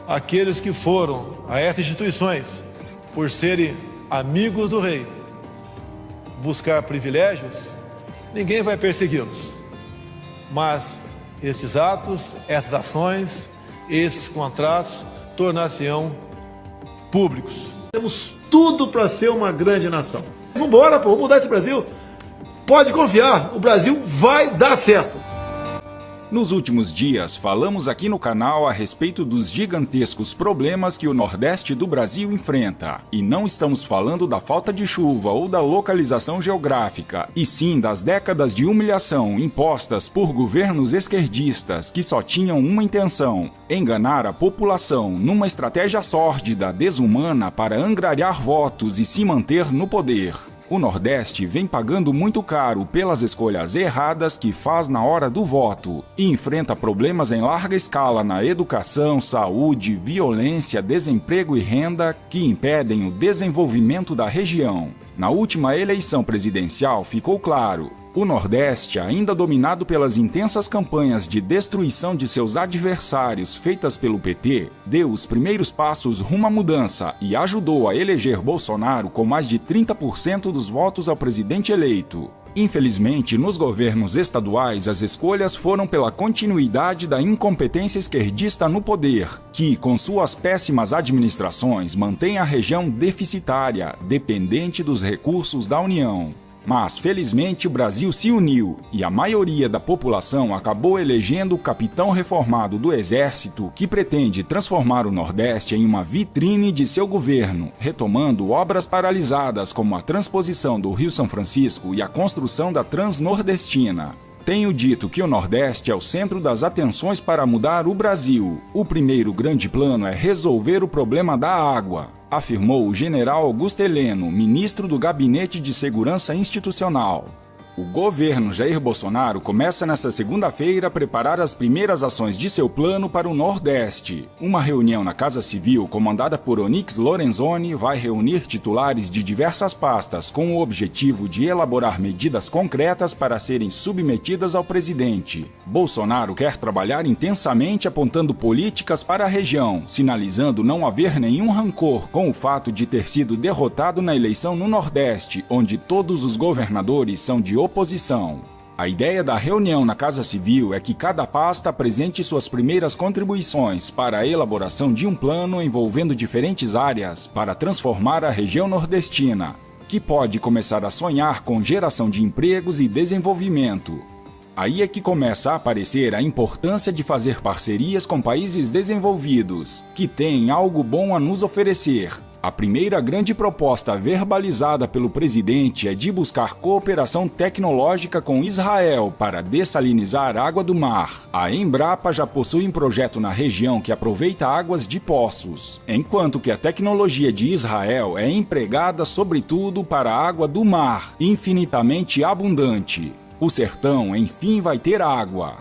aqueles que foram a essas instituições por serem amigos do rei buscar privilégios, ninguém vai persegui-los. Mas estes atos, essas ações, esses contratos tornar-se-ão públicos. Temos tudo para ser uma grande nação. Vamos embora, vamos mudar esse Brasil. Pode confiar, o Brasil vai dar certo. Nos últimos dias, falamos aqui no canal a respeito dos gigantescos problemas que o Nordeste do Brasil enfrenta. E não estamos falando da falta de chuva ou da localização geográfica, e sim das décadas de humilhação impostas por governos esquerdistas que só tinham uma intenção: enganar a população numa estratégia sórdida, desumana para angariar votos e se manter no poder. O Nordeste vem pagando muito caro pelas escolhas erradas que faz na hora do voto e enfrenta problemas em larga escala na educação, saúde, violência, desemprego e renda que impedem o desenvolvimento da região. Na última eleição presidencial ficou claro: o Nordeste, ainda dominado pelas intensas campanhas de destruição de seus adversários feitas pelo PT, deu os primeiros passos rumo à mudança e ajudou a eleger Bolsonaro com mais de 30% dos votos ao presidente eleito. Infelizmente, nos governos estaduais, as escolhas foram pela continuidade da incompetência esquerdista no poder, que, com suas péssimas administrações, mantém a região deficitária, dependente dos recursos da União. Mas, felizmente, o Brasil se uniu e a maioria da população acabou elegendo o capitão reformado do Exército que pretende transformar o Nordeste em uma vitrine de seu governo, retomando obras paralisadas como a transposição do Rio São Francisco e a construção da Transnordestina. Tenho dito que o Nordeste é o centro das atenções para mudar o Brasil. O primeiro grande plano é resolver o problema da água, afirmou o general Augusto Heleno, ministro do Gabinete de Segurança Institucional. O governo Jair Bolsonaro começa nesta segunda-feira a preparar as primeiras ações de seu plano para o Nordeste. Uma reunião na Casa Civil, comandada por Onyx Lorenzoni, vai reunir titulares de diversas pastas com o objetivo de elaborar medidas concretas para serem submetidas ao presidente. Bolsonaro quer trabalhar intensamente apontando políticas para a região, sinalizando não haver nenhum rancor com o fato de ter sido derrotado na eleição no Nordeste, onde todos os governadores são de oposição. A ideia da reunião na Casa Civil é que cada pasta apresente suas primeiras contribuições para a elaboração de um plano envolvendo diferentes áreas para transformar a região nordestina, que pode começar a sonhar com geração de empregos e desenvolvimento. Aí é que começa a aparecer a importância de fazer parcerias com países desenvolvidos, que têm algo bom a nos oferecer. A primeira grande proposta verbalizada pelo presidente é de buscar cooperação tecnológica com Israel para dessalinizar água do mar. A Embrapa já possui um projeto na região que aproveita águas de poços, enquanto que a tecnologia de Israel é empregada sobretudo para a água do mar, infinitamente abundante. O sertão, enfim, vai ter água.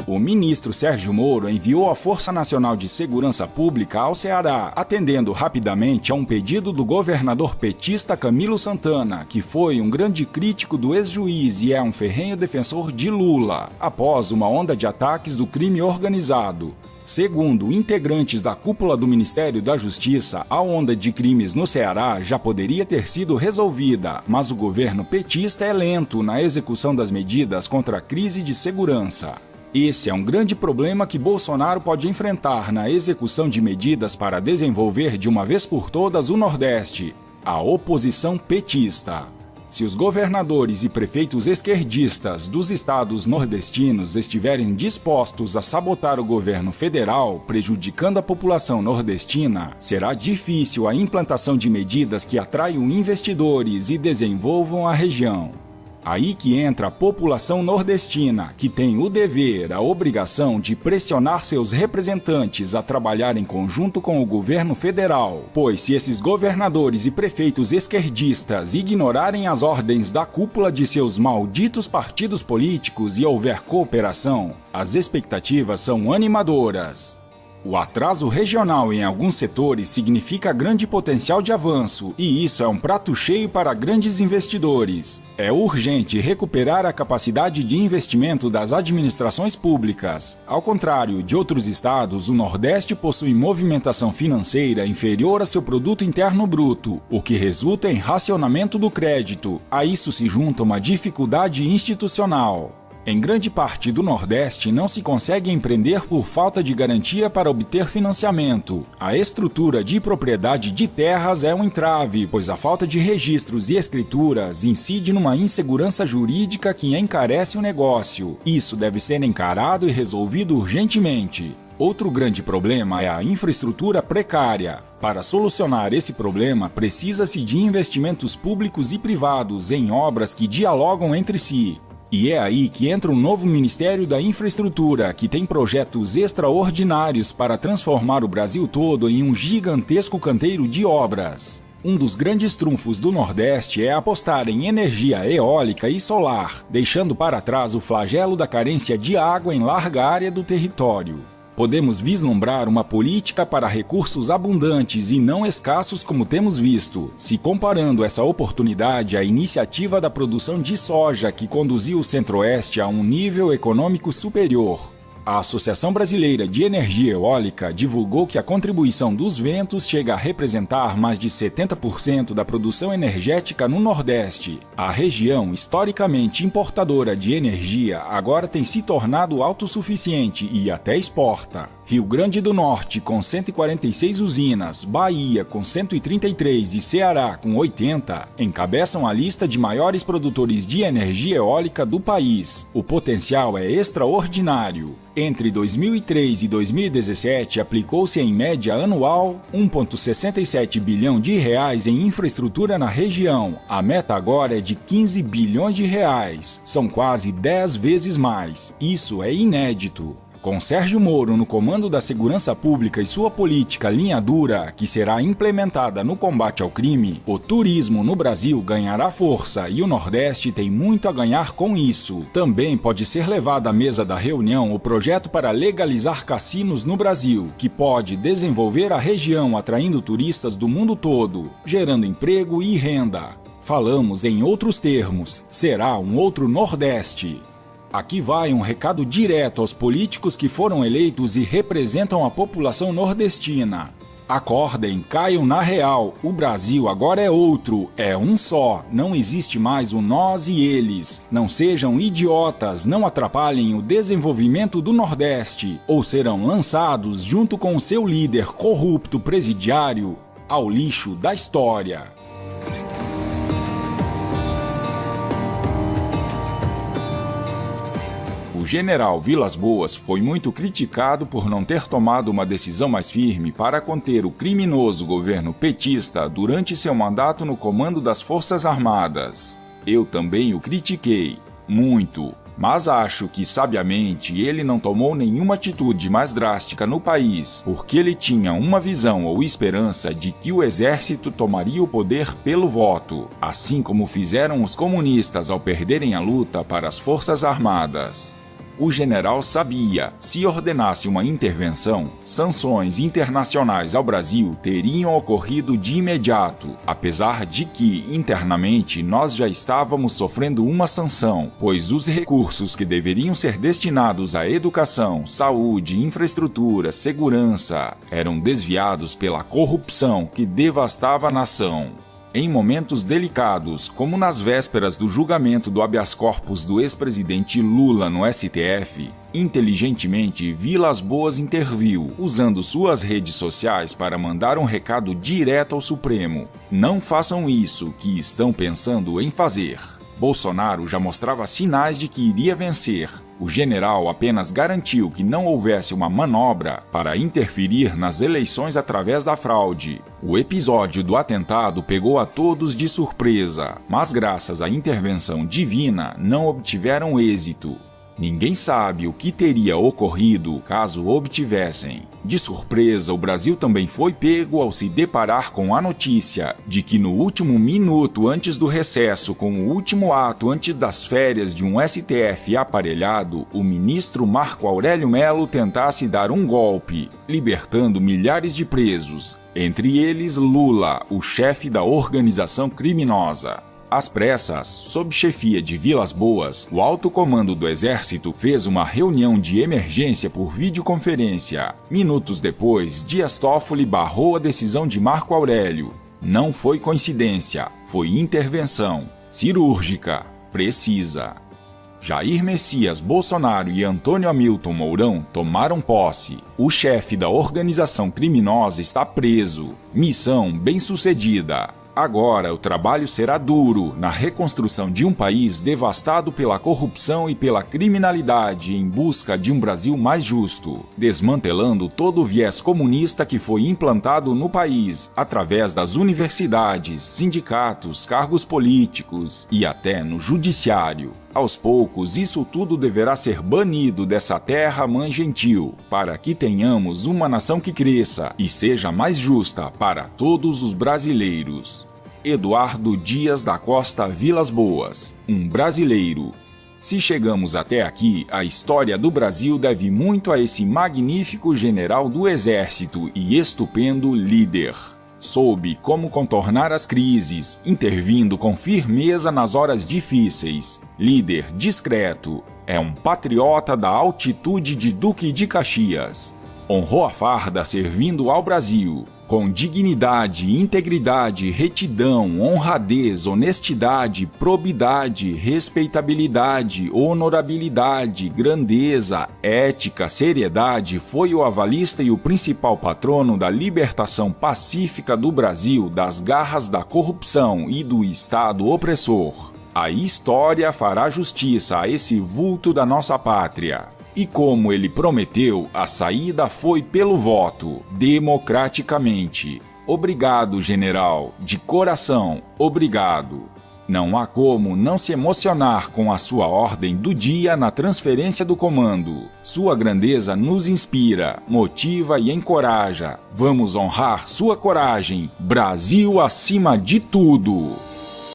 O ministro Sérgio Moro enviou a Força Nacional de Segurança Pública ao Ceará, atendendo rapidamente a um pedido do governador petista Camilo Santana, que foi um grande crítico do ex-juiz e é um ferrenho defensor de Lula, após uma onda de ataques do crime organizado. Segundo integrantes da cúpula do Ministério da Justiça, a onda de crimes no Ceará já poderia ter sido resolvida, mas o governo petista é lento na execução das medidas contra a crise de segurança. Esse é um grande problema que Bolsonaro pode enfrentar na execução de medidas para desenvolver de uma vez por todas o Nordeste, a oposição petista. Se os governadores e prefeitos esquerdistas dos estados nordestinos estiverem dispostos a sabotar o governo federal, prejudicando a população nordestina, será difícil a implantação de medidas que atraiam investidores e desenvolvam a região. Aí que entra a população nordestina, que tem o dever, a obrigação de pressionar seus representantes a trabalhar em conjunto com o governo federal, pois se esses governadores e prefeitos esquerdistas ignorarem as ordens da cúpula de seus malditos partidos políticos e houver cooperação, as expectativas são animadoras. O atraso regional em alguns setores significa grande potencial de avanço, e isso é um prato cheio para grandes investidores. É urgente recuperar a capacidade de investimento das administrações públicas. Ao contrário de outros estados, o Nordeste possui movimentação financeira inferior a seu produto interno bruto, o que resulta em racionamento do crédito. A isso se junta uma dificuldade institucional. Em grande parte do Nordeste não se consegue empreender por falta de garantia para obter financiamento. A estrutura de propriedade de terras é um entrave, pois a falta de registros e escrituras incide numa insegurança jurídica que encarece o negócio. Isso deve ser encarado e resolvido urgentemente. Outro grande problema é a infraestrutura precária. Para solucionar esse problema, precisa-se de investimentos públicos e privados em obras que dialogam entre si. E é aí que entra o novo Ministério da Infraestrutura, que tem projetos extraordinários para transformar o Brasil todo em um gigantesco canteiro de obras. Um dos grandes trunfos do Nordeste é apostar em energia eólica e solar, deixando para trás o flagelo da carência de água em larga área do território. Podemos vislumbrar uma política para recursos abundantes e não escassos como temos visto, se comparando essa oportunidade à iniciativa da produção de soja que conduziu o Centro-Oeste a um nível econômico superior. A Associação Brasileira de Energia Eólica divulgou que a contribuição dos ventos chega a representar mais de 70% da produção energética no Nordeste. A região, historicamente importadora de energia, agora tem se tornado autossuficiente e até exporta. Rio Grande do Norte, com 146 usinas, Bahia, com 133 e Ceará, com 80, encabeçam a lista de maiores produtores de energia eólica do país. O potencial é extraordinário. Entre 2003 e 2017, aplicou-se em média anual 1,67 bilhão de reais em infraestrutura na região. A meta agora é de 15 bilhões de reais. São quase 10 vezes mais. Isso é inédito. Com Sérgio Moro no comando da segurança pública e sua política linha dura, que será implementada no combate ao crime, o turismo no Brasil ganhará força e o Nordeste tem muito a ganhar com isso. Também pode ser levado à mesa da reunião o projeto para legalizar cassinos no Brasil, que pode desenvolver a região atraindo turistas do mundo todo, gerando emprego e renda. Falamos em outros termos, será um outro Nordeste. Aqui vai um recado direto aos políticos que foram eleitos e representam a população nordestina. Acordem, caiam na real, o Brasil agora é outro, é um só, não existe mais o nós e eles. Não sejam idiotas, não atrapalhem o desenvolvimento do Nordeste, ou serão lançados junto com o seu líder corrupto presidiário ao lixo da história. O general Vilas Boas foi muito criticado por não ter tomado uma decisão mais firme para conter o criminoso governo petista durante seu mandato no comando das Forças Armadas. Eu também o critiquei, muito, mas acho que, sabiamente, ele não tomou nenhuma atitude mais drástica no país, porque ele tinha uma visão ou esperança de que o exército tomaria o poder pelo voto, assim como fizeram os comunistas ao perderem a luta para as Forças Armadas. O general sabia, se ordenasse uma intervenção, sanções internacionais ao Brasil teriam ocorrido de imediato, apesar de que, internamente, nós já estávamos sofrendo uma sanção, pois os recursos que deveriam ser destinados à educação, saúde, infraestrutura, segurança, eram desviados pela corrupção que devastava a nação. Em momentos delicados, como nas vésperas do julgamento do habeas corpus do ex-presidente Lula no STF, inteligentemente Vilas Boas interviu, usando suas redes sociais para mandar um recado direto ao Supremo. Não façam isso que estão pensando em fazer. Bolsonaro já mostrava sinais de que iria vencer. O general apenas garantiu que não houvesse uma manobra para interferir nas eleições através da fraude. O episódio do atentado pegou a todos de surpresa, mas graças à intervenção divina não obtiveram êxito. Ninguém sabe o que teria ocorrido caso obtivessem. De surpresa, o Brasil também foi pego ao se deparar com a notícia de que no último minuto antes do recesso, com o último ato antes das férias de um STF aparelhado, o ministro Marco Aurélio Mello tentasse dar um golpe, libertando milhares de presos, entre eles Lula, o chefe da organização criminosa. Às pressas, sob chefia de Vilas Boas, o alto comando do Exército fez uma reunião de emergência por videoconferência. Minutos depois, Dias Toffoli barrou a decisão de Marco Aurélio. Não foi coincidência, foi intervenção cirúrgica, precisa. Jair Messias Bolsonaro e Antônio Hamilton Mourão tomaram posse. O chefe da organização criminosa está preso. Missão bem-sucedida. Agora o trabalho será duro na reconstrução de um país devastado pela corrupção e pela criminalidade em busca de um Brasil mais justo, desmantelando todo o viés comunista que foi implantado no país através das universidades, sindicatos, cargos políticos e até no judiciário. Aos poucos, isso tudo deverá ser banido dessa terra mãe gentil, para que tenhamos uma nação que cresça e seja mais justa para todos os brasileiros. Eduardo Dias da Costa Vilas Boas, um brasileiro. Se chegamos até aqui, a história do Brasil deve muito a esse magnífico general do Exército e estupendo líder. Soube como contornar as crises, intervindo com firmeza nas horas difíceis. Líder discreto, é um patriota da altitude de Duque de Caxias. Honrou a farda servindo ao Brasil, com dignidade, integridade, retidão, honradez, honestidade, probidade, respeitabilidade, honorabilidade, grandeza, ética, seriedade, foi o avalista e o principal patrono da libertação pacífica do Brasil das garras da corrupção e do Estado opressor. A história fará justiça a esse vulto da nossa pátria. E como ele prometeu, a saída foi pelo voto, democraticamente. Obrigado, general, de coração, obrigado. Não há como não se emocionar com a sua ordem do dia na transferência do comando. Sua grandeza nos inspira, motiva e encoraja. Vamos honrar sua coragem. Brasil acima de tudo!